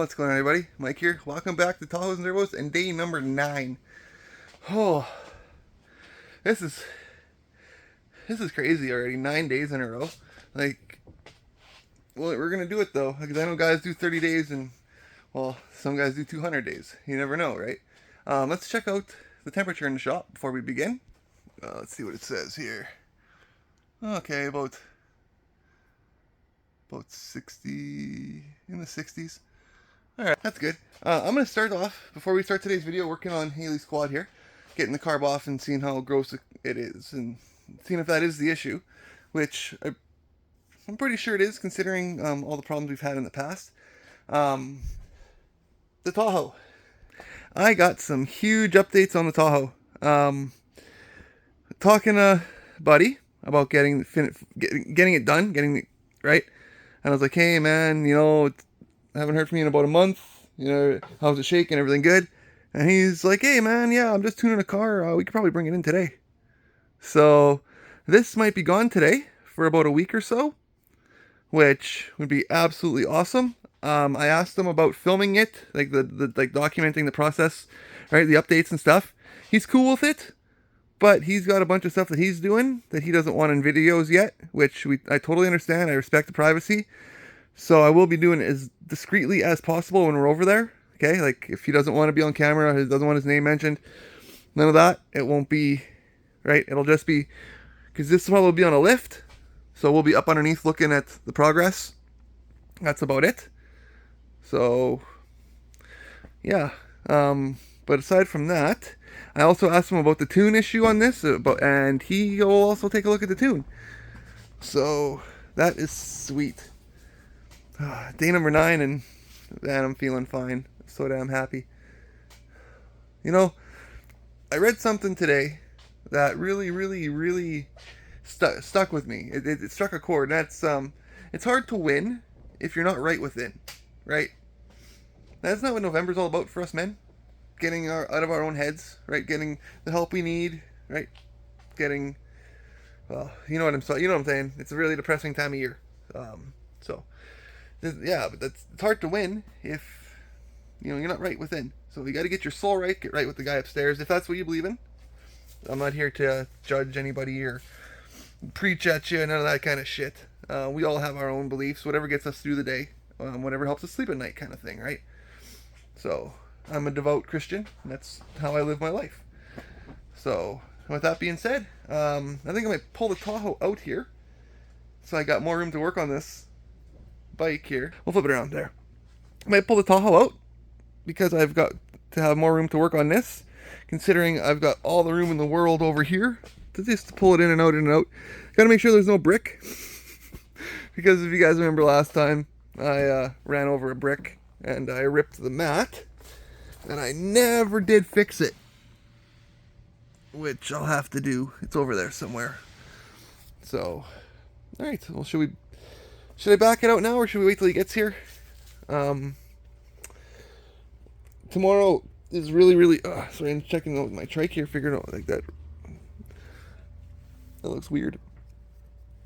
What's going on, everybody? Mike here. Welcome back to Tahoes and Turbos and day number 9. Oh, this is crazy already. 9 days in a row. Well, we're gonna do it though, because I know guys do 30 days and well, some guys do 200 days. You never know, right? Let's check out the temperature in the shop before we begin. Let's see what it says here. Okay, about 60 in the 60s. Alright, that's good. I'm going to start off, before we start today's video, working on Haley's quad here. Getting the carb off and seeing how gross it is. And seeing if that is the issue. Which, I'm pretty sure it is, considering all the problems we've had in the past. The Tahoe. I got some huge updates on the Tahoe. Talking to Buddy about getting it done, getting it right. And I was like, hey man, I haven't heard from you in about a month. How's it shaking? Everything good? And he's like, hey man, yeah, I'm just tuning a car. We could probably bring it in today. So this might be gone today for about a week or so, which would be absolutely awesome. I asked him about filming it, like documenting the process, right? The updates and stuff. He's cool with it, but he's got a bunch of stuff that he's doing that he doesn't want in videos yet, which I totally understand. I respect the privacy. So I will be doing it as discreetly as possible when we're over there. Okay, like if he doesn't want to be on camera, he doesn't want his name mentioned, none of that. It won't be, right? It'll just be, because this will probably be on a lift. So we'll be up underneath looking at the progress. That's about it. So, yeah. But aside from that, I also asked him about the tune issue on this, and he will also take a look at the tune. So that is sweet. Day number 9, and man, I'm feeling fine. So damn happy. I read something today that really stuck with me. It struck a chord. That's it's hard to win if you're not right within, right? That's not what November's all about for us men. Getting out of our own heads, right? Getting the help we need, right? Getting, well, you know what I'm saying. It's a really depressing time of year. Yeah, but it's hard to win if you're not right within. So you got to get your soul right, get right with the guy upstairs, if that's what you believe in. I'm not here to judge anybody or preach at you, none of that kind of shit. We all have our own beliefs, whatever gets us through the day, whatever helps us sleep at night, kind of thing, right? So I'm a devout Christian, and that's how I live my life. So with that being said, I think I might pull the Tahoe out here, so I got more room to work on this bike here. We'll flip it around there. I might pull the Tahoe out because I've got to have more room to work on this, considering I've got all the room in the world over here to just pull it in and out. Got to make sure there's no brick because if you guys remember last time, I ran over a brick and I ripped the mat and I never did fix it, which I'll have to do. It's over there somewhere. So alright, well, should I back it out now, or should we wait till he gets here? Tomorrow is really... sorry, I'm checking out my trike here, figuring out like that. That looks weird.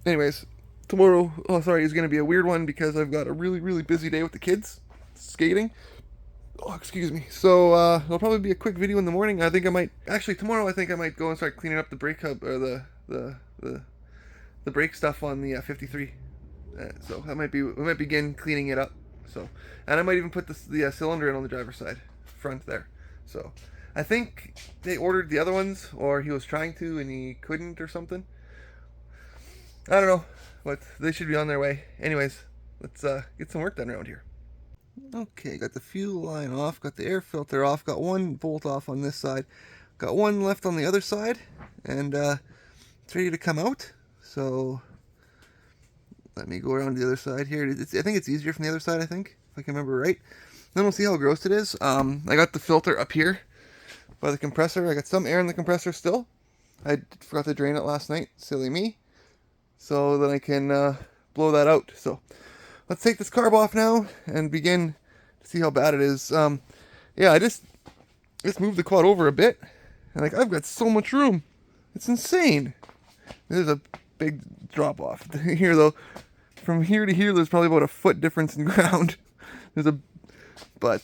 Anyways, tomorrow, is going to be a weird one because I've got a really busy day with the kids. Skating. Oh, excuse me. So, it'll probably be a quick video in the morning. Tomorrow I think I might go and start cleaning up the brake hub, or the brake stuff on the 53. So we might begin cleaning it up. So, and I might even put the cylinder in on the driver's side, front there. So, I think they ordered the other ones, or he was trying to and he couldn't or something. I don't know, but they should be on their way. Anyways, let's get some work done around here. Okay, got the fuel line off, got the air filter off, got one bolt off on this side, got one left on the other side, and it's ready to come out. So let me go around the other side here. I think it's easier from the other side, if I can remember right. Then we'll see how gross it is. I got the filter up here by the compressor. I got some air in the compressor still. I forgot to drain it last night, silly me. So then I can blow that out. So let's take this carb off now and begin to see how bad it is. Yeah, I just moved the quad over a bit, and I've got so much room. It's insane. There's a big drop off here though. From here to here, there's probably about a foot difference in ground. There's But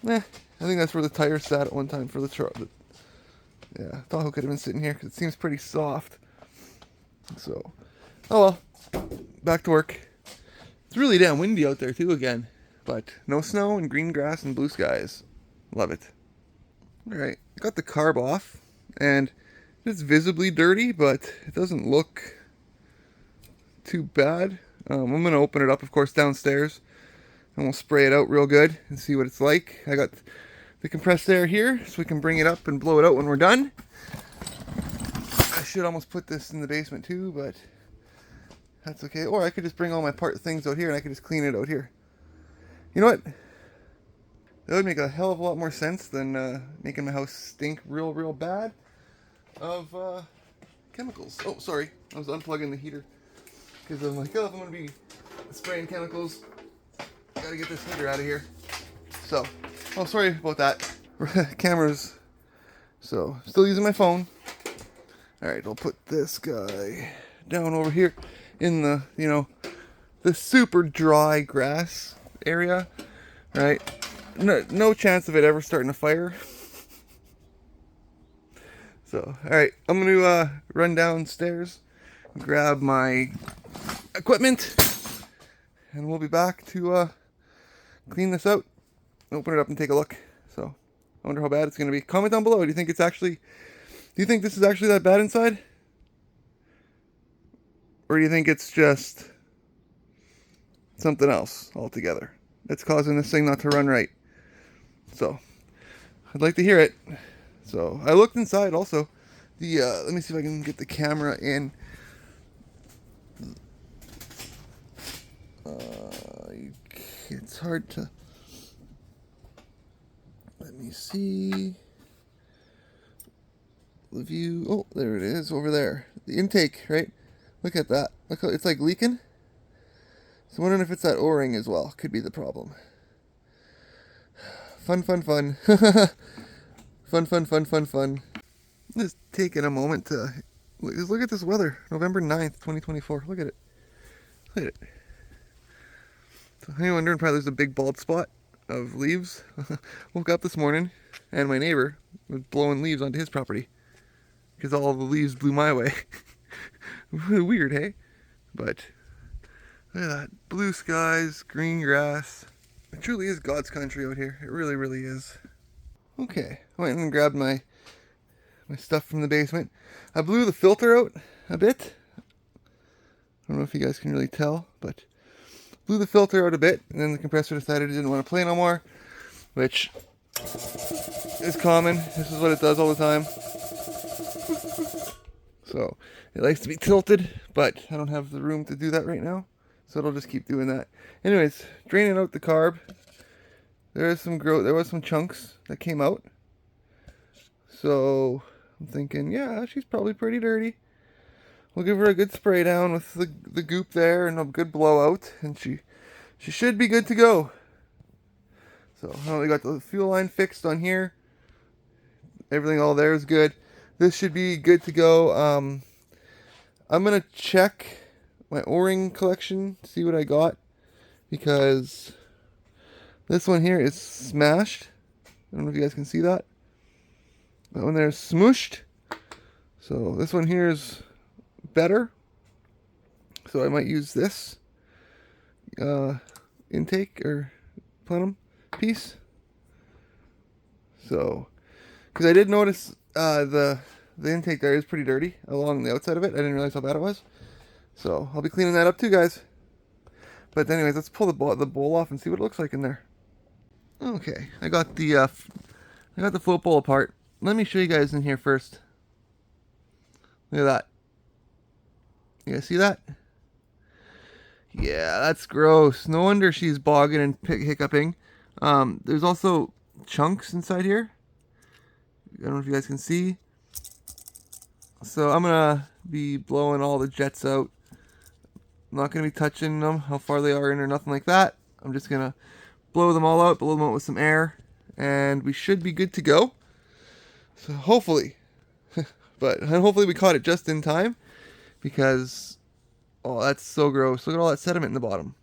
I think that's where the tire sat at one time for the truck. Yeah, Tahoe could have been sitting here because it seems pretty soft. So, oh well, back to work. It's really damn windy out there too again, but no snow and green grass and blue skies. Love it. Alright, got the carb off, and it's visibly dirty, but it doesn't look too bad. I'm going to open it up, of course, downstairs, and we'll spray it out real good and see what it's like. I got the compressed air here, so we can bring it up and blow it out when we're done. I should almost put this in the basement too, but that's okay. Or I could just bring all my things out here, and I could just clean it out here. You know what? That would make a hell of a lot more sense than making my house stink real bad of chemicals. Oh, sorry. I was unplugging the heater. Because I'm like, oh, if I'm going to be spraying chemicals, I gotta get this heater out of here. So, oh, sorry about that. Cameras. So, still using my phone. Alright, I'll put this guy down over here in the, the super dry grass area. Right? No chance of it ever starting a fire. So, alright, I'm going to run downstairs, grab my equipment, and we'll be back to clean this out, open it up and take a look. So, I wonder how bad it's going to be. Comment down below. Do you think this is actually that bad inside? Or do you think it's just something else altogether that's causing this thing not to run right? So, I'd like to hear it. So, I looked inside also. Let me see if I can get the camera in. It's hard to... Let me see. The view. Oh, there it is, over there. The intake, right? Look at that. Look how it's like leaking. So I'm wondering if it's that O-ring as well. Could be the problem. Fun. Fun. Just taking a moment to look at this weather. November 9th, 2024. Look at it. Look at it. So anyone wondering, probably there's a big bald spot of leaves. Woke up this morning and my neighbor was blowing leaves onto his property because all the leaves blew my way. Weird, hey? But look at that. Blue skies, green grass. It truly is God's country out here. It really is. Okay, I went and grabbed my stuff from the basement. I blew the filter out a bit. I don't know if you guys can really tell, but blew the filter out a bit, and then the compressor decided it didn't want to play no more, which is common. This is what it does all the time. So it likes to be tilted, but I don't have the room to do that right now, so it'll just keep doing that. Anyways, draining out the carb. There was some chunks that came out. So I'm thinking, yeah, she's probably pretty dirty. We'll give her a good spray down with the goop there and a good blowout, and she should be good to go. So we got the fuel line fixed on here. Everything all there is good. This should be good to go. I'm gonna check my O-ring collection, see what I got, because this one here is smashed. I don't know if you guys can see that. That one there is smooshed. So this one here is better. So I might use this intake or plenum piece. So, because I did notice the intake there is pretty dirty along the outside of it. I didn't realize how bad it was. So I'll be cleaning that up too, guys. But anyways, let's pull the bowl off and see what it looks like in there. Okay, I got the float bowl apart. Let me show you guys in here first. Look at that. You guys see that? Yeah, that's gross. No wonder she's bogging and hiccuping. There's also chunks inside here. I don't know if you guys can see. So I'm gonna be blowing all the jets out. I'm not gonna be touching them, how far they are in or nothing like that. I'm just gonna blow them all out, blow them out with some air, and we should be good to go. So hopefully, but hopefully we caught it just in time, because oh, that's so gross. Look at all that sediment in the bottom.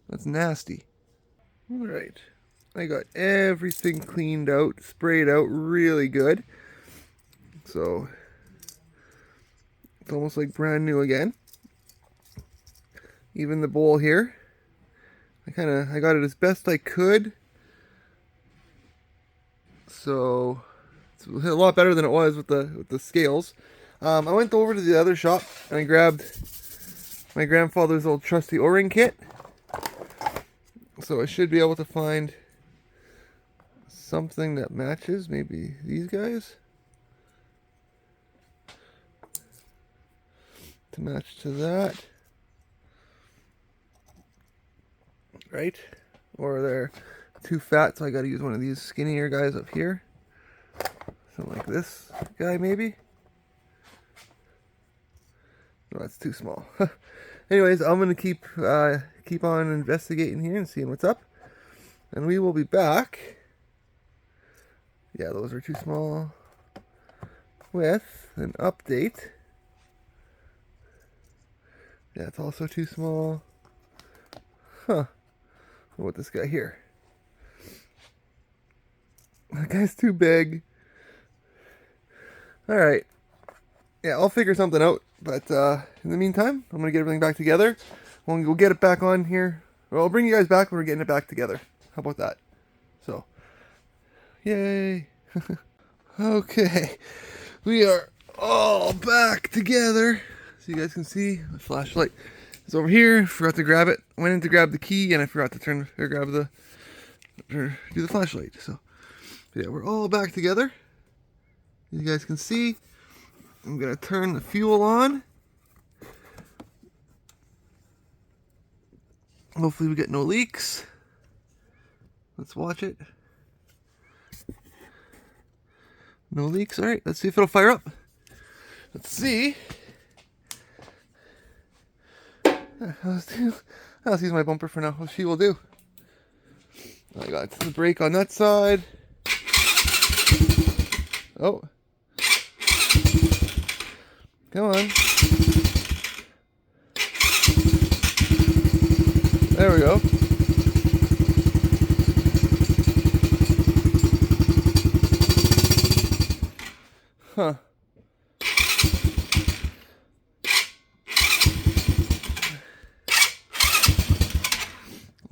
That's nasty. All right, I got everything cleaned out, sprayed out really good. So it's almost like brand new again. Even the bowl here, I got it as best I could. So it's a lot better than it was with the scales. I went over to the other shop and I grabbed my grandfather's old trusty O-ring kit. So I should be able to find something that matches, maybe these guys, to match to that, right? Or they're too fat, so I gotta use one of these skinnier guys up here. Something like this guy, maybe. No, that's too small. Anyways, I'm gonna keep on investigating here and seeing what's up, and we will be back. Yeah, those are too small. With an update. Yeah, it's also too small. Huh. What about this guy here? That guy's too big. Alright. Yeah, I'll figure something out. But in the meantime, I'm going to get everything back together. We'll get it back on here. Well, I'll bring you guys back when we're getting it back together. How about that? So, yay. Okay. We are all back together. So you guys can see, the flashlight is over here. Forgot to grab it. Went in to grab the key and I forgot to do the flashlight. So, yeah, we're all back together. You guys can see. I'm going to turn the fuel on. Hopefully we get no leaks. Let's watch it. No leaks. Alright, let's see if it'll fire up. Let's see. Let's use my bumper for now. What she will do. I got the brake on that side. Oh. Come on. There we go. Huh.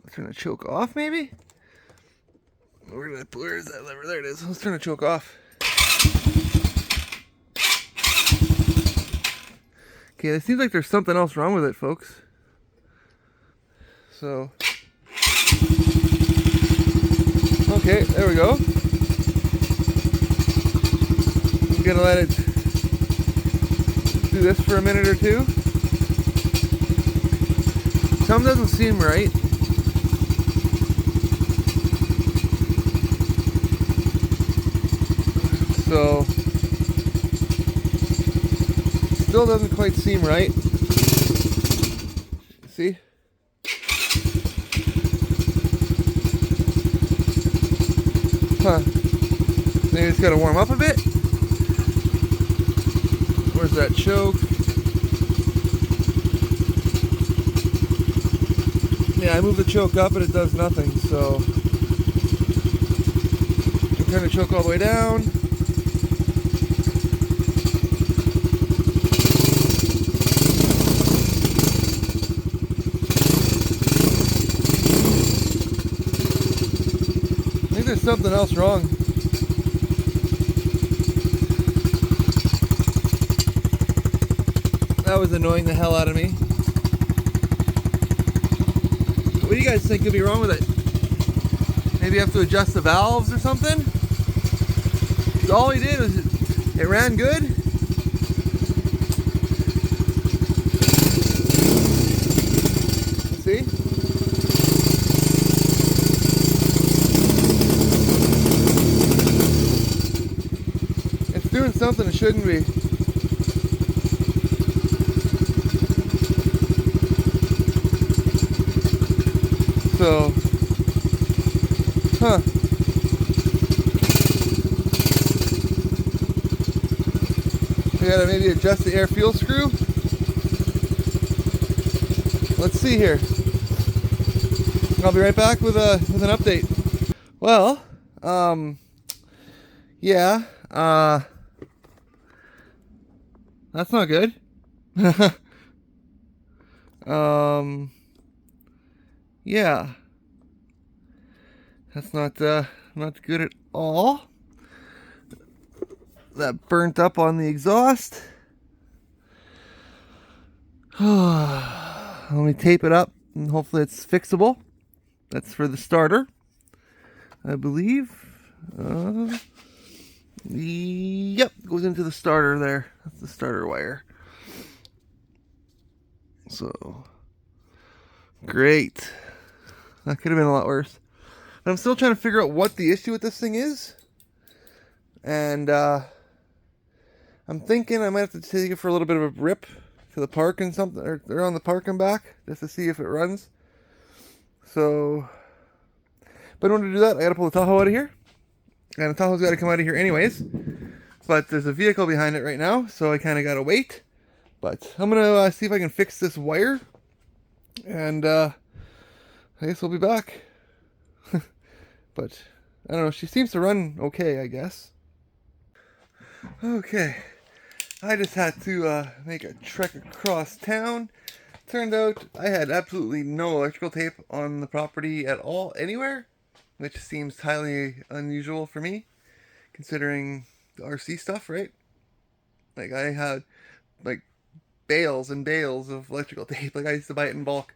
Let's turn the choke off, maybe? Where is that lever? There it is. Let's turn the choke off. Okay, it seems like there's something else wrong with it, folks. So, okay, there we go. I'm gonna let it do this for a minute or two. Something doesn't seem right. So, still doesn't quite seem right. See? Huh. Maybe it's gotta warm up a bit. Where's that choke? Yeah, I move the choke up and it does nothing, so I turn the choke all the way down. I think there's something else wrong. That was annoying the hell out of me. What do you guys think could be wrong with it? Maybe you have to adjust the valves or something? 'Cause all he did was it ran good. See? It's doing something it shouldn't be. So, huh. We gotta maybe adjust the air fuel screw. Let's see here. I'll be right back with an update. Well, yeah, that's not good. Yeah, that's not good at all. That burnt up on the exhaust. Let me tape it up and hopefully it's fixable. That's for the starter, I believe. Yep, goes into the starter there. That's the starter wire. So, great. That could have been a lot worse. I'm still trying to figure out what the issue with this thing is. And I'm thinking I might have to take it for a little bit of a rip to the park and something, or around the park and back, just to see if it runs. So, but in order to do that, I gotta pull the Tahoe out of here. And the Tahoe's gotta come out of here anyways. But there's a vehicle behind it right now, so I kinda gotta wait. But I'm gonna see if I can fix this wire. And I guess we'll be back. But I don't know, she seems to run okay, I guess. Okay, I just had to make a trek across town. Turned out I had absolutely no electrical tape on the property at all, anywhere, which seems highly unusual for me, considering the RC stuff, right? Like, I had, like, bales and bales of electrical tape. Like, I used to buy it in bulk.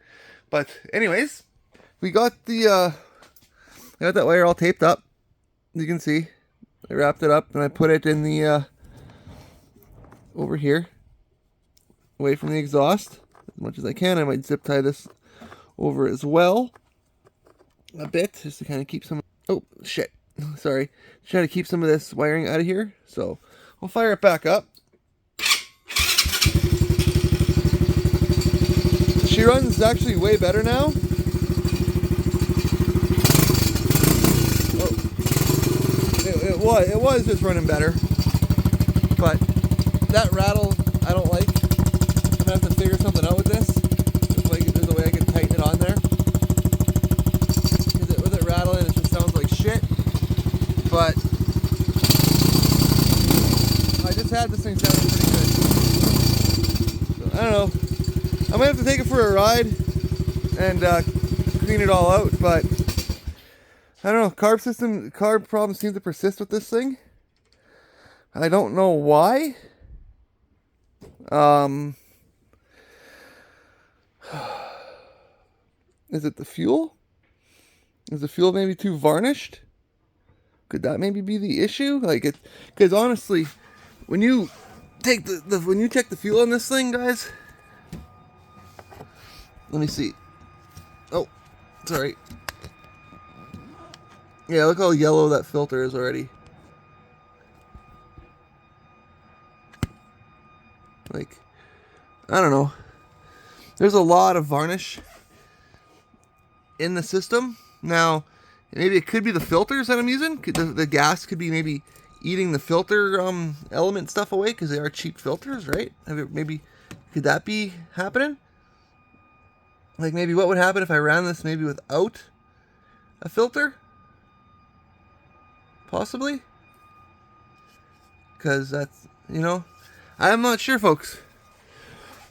But anyways, we got I got that wire all taped up. You can see I wrapped it up and I put it in the over here, away from the exhaust as much as I can. I might zip tie this over as well a bit, just to kind of keep some, oh shit, sorry, try to keep some of this wiring out of here. So we'll fire it back up. She runs actually way better now. It was just running better, but that rattle I don't like. I'm gonna have to figure something out with this. There's a way I can tighten it on there, because with it rattling it just sounds like shit. But I just had this thing sounding pretty good. So, I don't know, I might have to take it for a ride and clean it all out, but I don't know, carb problems seem to persist with this thing. I don't know why. Is it the fuel? Is the fuel maybe too varnished? Could that maybe be the issue? Like, it, because honestly, when you take when you check the fuel on this thing, guys, let me see. Oh, sorry. Yeah, look how yellow that filter is already. Like, I don't know. There's a lot of varnish in the system. Now, maybe it could be the filters that I'm using. The gas could be maybe eating the filter element stuff away, because they are cheap filters, right? Maybe, could that be happening? Like, maybe what would happen if I ran this maybe without a filter? Possibly? Because that's, you know, I'm not sure, folks.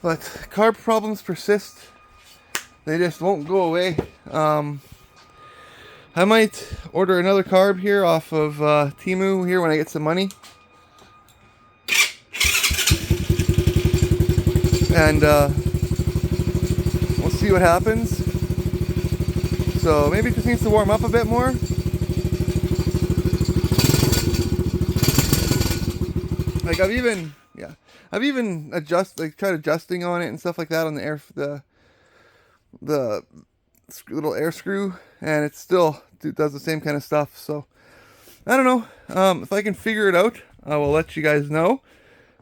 But carb problems persist. They just won't go away. I might order another carb here off of Temu here when I get some money. And we'll see what happens. So maybe it just needs to warm up a bit more. Like, I've even tried adjusting on it and stuff like that on the little air screw, and it still does the same kind of stuff. So I don't know. If I can figure it out, I will let you guys know.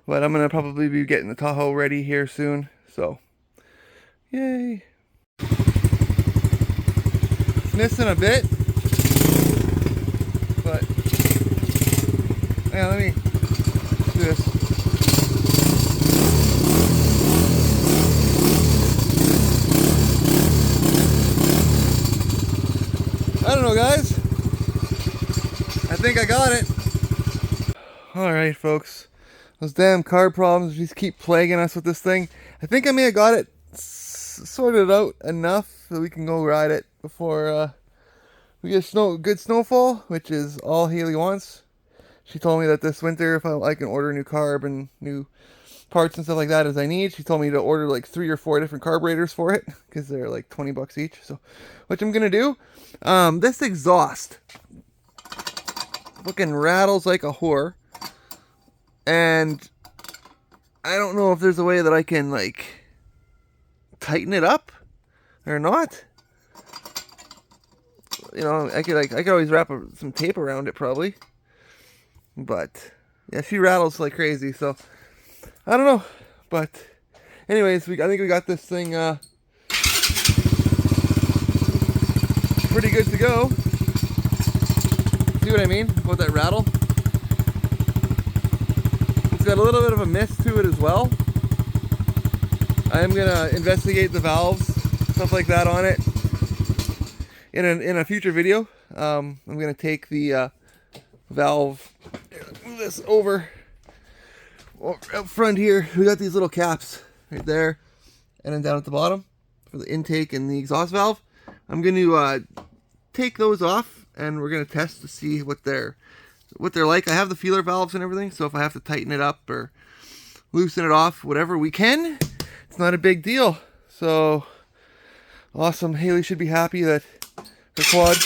But I'm gonna probably be getting the Tahoe ready here soon. So yay! It's missing a bit, but yeah, let me do this. I don't know, guys. I think I got it. Alright, folks. Those damn carb problems just keep plaguing us with this thing. I think I may have got it sorted out enough that we can go ride it before we get good snowfall, which is all Haley wants. She told me that this winter, if I can order new carb and new parts and stuff like that as I need. She told me to order like 3 or 4 different carburetors for it because they're like 20 bucks each. So, which I'm gonna do. This exhaust fucking rattles like a whore, and I don't know if there's a way that I can like tighten it up or not. You know, I could always wrap some tape around it probably, but yeah, she rattles like crazy. So I don't know, but anyways, I think we got this thing pretty good to go. See what I mean about that rattle? It's got a little bit of a mist to it as well. I am gonna investigate the valves, stuff like that on it in a future video. I'm gonna take the valve, move this over. Up front here, we got these little caps right there, and then down at the bottom for the intake and the exhaust valve. I'm going to take those off, and we're going to test to see what they're like. I have the feeler valves and everything, so if I have to tighten it up or loosen it off, whatever we can, it's not a big deal. So awesome. Haley should be happy that her quad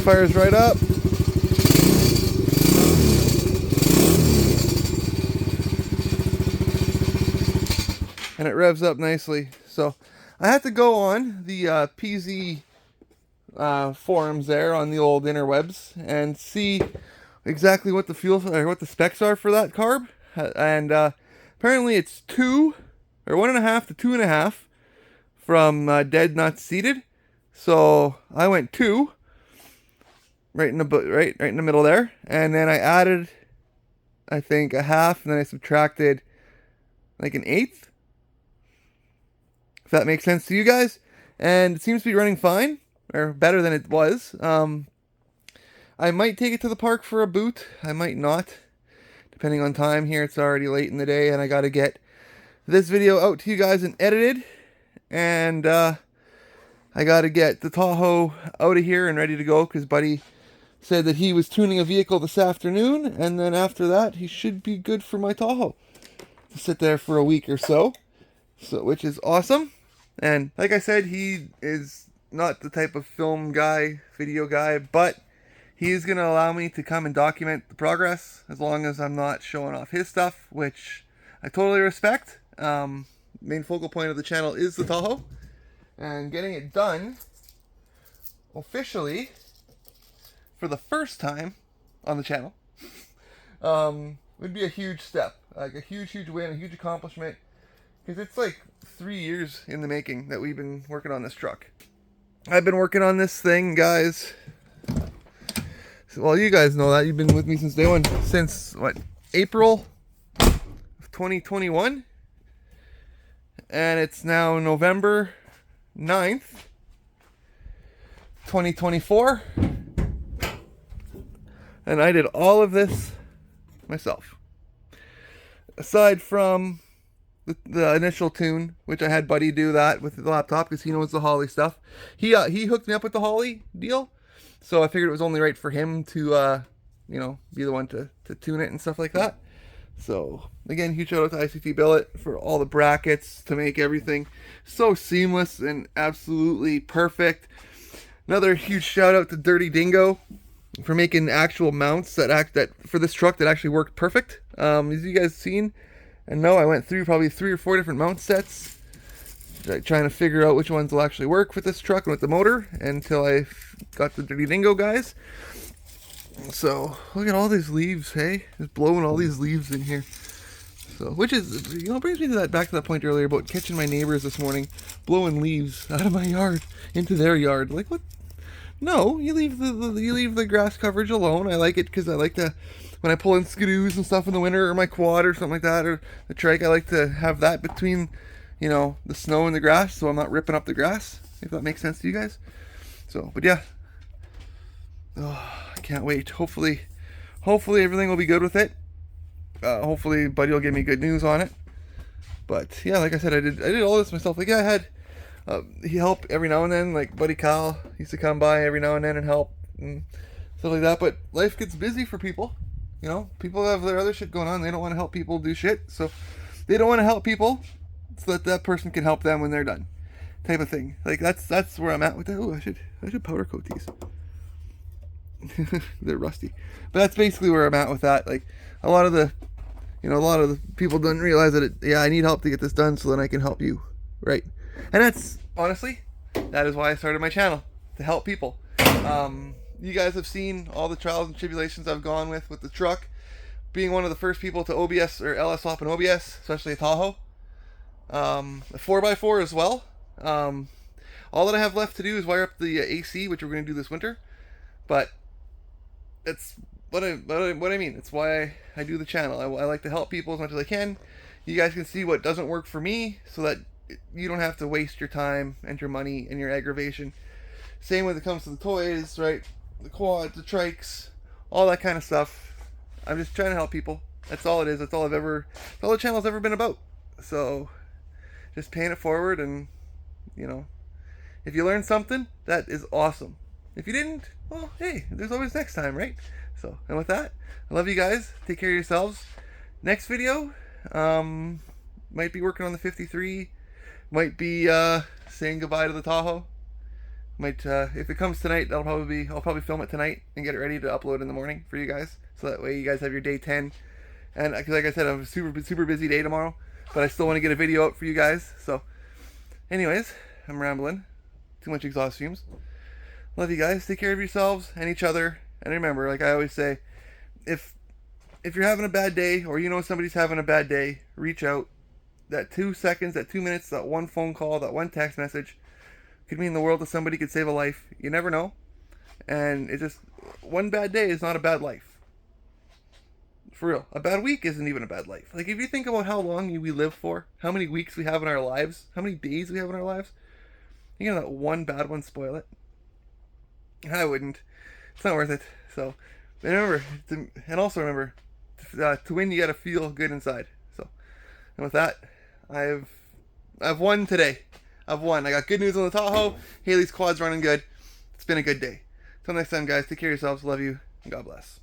fires right up. And it revs up nicely. So I had to go on the PZ forums there on the old interwebs and see exactly what the fuel or what the specs are for that carb. And apparently it's 2 or 1.5 to 2.5 from Dead Not Seated. So I went 2 right in the middle there, and then I added, I think, a half, and then I subtracted like an eighth. If that makes sense to you guys. And it seems to be running fine, or better than it was. I might take it to the park for a boot. I might not, depending on time here. It's already late in the day, and I got to get this video out to you guys and edited. And I got to get the Tahoe out of here and ready to go, because Buddy said that he was tuning a vehicle this afternoon, and then after that, he should be good for my Tahoe to sit there for a week or so. Which is awesome. And like I said, he is not the type of film guy, video guy, but he is going to allow me to come and document the progress as long as I'm not showing off his stuff, which I totally respect. Main focal point of the channel is the Tahoe, and getting it done officially for the first time on the channel would be a huge step, like a huge win, a huge accomplishment. Because it's like 3 years in the making that we've been working on this truck. I've been working on this thing, guys. Well, you guys know that. You've been with me since day one. Since, what, April of 2021? And it's now November 9th, 2024. And I did all of this myself. Aside from the initial tune, which I had Buddy do that with the laptop because he knows the Holley stuff. He hooked me up with the Holley deal, so I figured it was only right for him to be the one to tune it and stuff like that. So again, huge shout out to ICT Billet for all the brackets to make everything so seamless and absolutely perfect. Another huge shout out to Dirty Dingo for making actual mounts that for this truck that actually worked perfect. As you guys seen. And no, I went through probably 3 or 4 different mount sets, trying to figure out which ones will actually work with this truck and with the motor, until I got the Dirty Dingo guys. So, look at all these leaves, hey? Just blowing all these leaves in here. So, which is, brings me to back to that point earlier about catching my neighbors this morning, blowing leaves out of my yard into their yard. Like, what? No, you leave the grass coverage alone. I like it because I like to, when I pull in skidoos and stuff in the winter, or my quad or something like that, or the trike, I like to have that between, the snow and the grass, so I'm not ripping up the grass, if that makes sense to you guys. So, but yeah, I can't wait. Hopefully everything will be good with it. Hopefully Buddy will give me good news on it. But yeah, like I said, I did all this myself. Like, yeah, I had he helped every now and then. Like Buddy Kyle used to come by every now and then and help and stuff like that. But life gets busy for people. You know, people have their other shit going on. They don't want to help people do shit, so they don't want to help people so that person can help them when they're done, type of thing. Like that's where I'm at with that. Oh, I should powder coat these. They're rusty, but that's basically where I'm at with that. Like a lot of the people don't realize that I need help to get this done, so then I can help you, right? And that's honestly, that is why I started my channel, to help people. You guys have seen all the trials and tribulations I've gone with the truck, being one of the first people to OBS or LS swap an OBS, especially a Tahoe, a 4x4 as well. All that I have left to do is wire up the AC, which we're going to do this winter, but it's what I mean. It's why I do the channel. I like to help people as much as I can. You guys can see what doesn't work for me, so that you don't have to waste your time and your money and your aggravation. Same when it comes to the toys, right? The quads, the trikes, all that kind of stuff. I'm just trying to help people. That's all it is. That's all the channel's ever been about. So just paying it forward, and if you learned something, that is awesome. If you didn't, well, hey, there's always next time, right? So, and with that, I love you guys. Take care of yourselves. Next video, might be working on the 53. Might be saying goodbye to the Tahoe. Might if it comes tonight, I'll probably film it tonight and get it ready to upload in the morning for you guys. So that way you guys have your day 10. And like I said, I have a super busy day tomorrow, but I still want to get a video out for you guys. So, anyways, I'm rambling. Too much exhaust fumes. Love you guys. Take care of yourselves and each other. And remember, like I always say, if you're having a bad day, or you know somebody's having a bad day, reach out. That 2 seconds, that 2 minutes, that one phone call, that one text message could mean the world to somebody, could save a life. You never know. And it's just, one bad day is not a bad life. For real. A bad week isn't even a bad life. Like, if you think about how long we live for, how many weeks we have in our lives, how many days we have in our lives, you're gonna let one bad one spoil it? I wouldn't. It's not worth it. So, also remember, to win you gotta feel good inside. So, and with that, I've won today. I've won. I got good news on the Tahoe. Haley's quad's running good. It's been a good day. Till next time, guys. Take care of yourselves. Love you. And God bless.